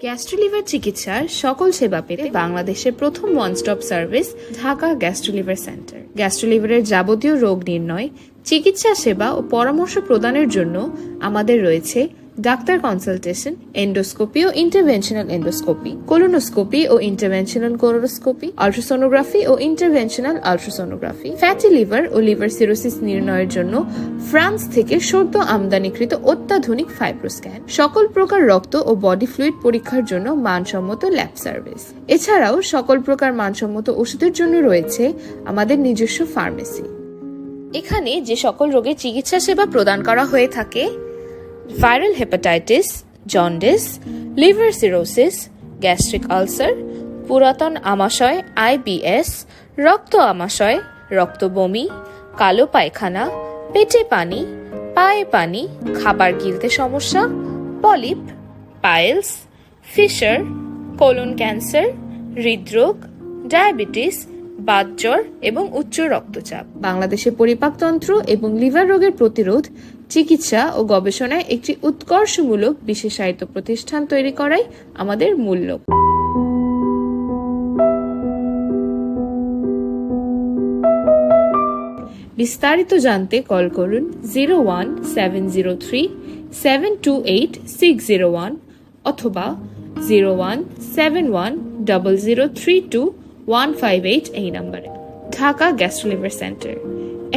Gastroliver চিকিৎসার সকল সেবা পেতে বাংলাদেশের প্রথম one stop service Dhaka gastroliver centre. গ্যাস্ট্রোলিভারের যাবতীয় রোগ নির্ণয়, চিকিৎসা সেবা ও পরামর্শ প্রদানের জন্য আমাদের রয়েছে ডাক্তার কনসালটেশন, এন্ডোস্কোপি ও ইন্টারভেনশনাল এন্ডোস্কোপি, কোলোনোস্কোপি ও ইন্টারভেনশনাল কোলোনোস্কোপি, আল্ট্রাসোনোগ্রাফি ও ইন্টারভেনশনাল আল্ট্রাসোনোগ্রাফি, ফ্যাটি লিভার ও লিভার সিরোসিস নির্ণয়ের জন্য ফ্রান্স থেকে সদ্য আমদানিকৃত অত্যাধুনিক ফাইব্রোস্ক্যান, সকল প্রকার রক্ত ও বডি ফ্লুইড পরীক্ষার জন্য মানসম্মত ল্যাব সার্ভিস। এছাড়াও সকল প্রকার মানসম্মত ওষুধের জন্য রয়েছে আমাদের নিজস্ব ফার্মেসি। এখানে যে সকল রোগের চিকিৎসা সেবা প্রদান করা হয়ে থাকে: viral hepatitis, jaundice, liver cirrhosis, gastric ulcer, পুরাতন আমাশয় IBS, রক্ত আমাশয়, রক্ত বমি, কালো পায়খানা, পেটে পানি, পায়ে পানি, খাবার গিলতে সমস্যা, polyp, piles, fissure, colon cancer, হৃদরোগ, ডায়াবেটিস, বাতজ্বর এবং উচ্চ রক্তচাপ। বাংলাদেশে পরিপাকতন্ত্র এবং লিভার রোগের প্রতিরোধ, চিকিৎসা ও গবেষণায় একটি উৎকর্ষমূলক বিশেষায়িত প্রতিষ্ঠান তৈরি করাই আমাদের মূল লক্ষ্য। বিস্তারিত জানতে কল করুন 01703-728-601 অথবা 01710032158 এই নম্বরে। Dhaka gastroliver centre,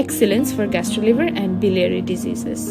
excellence for gastroliver and biliary diseases।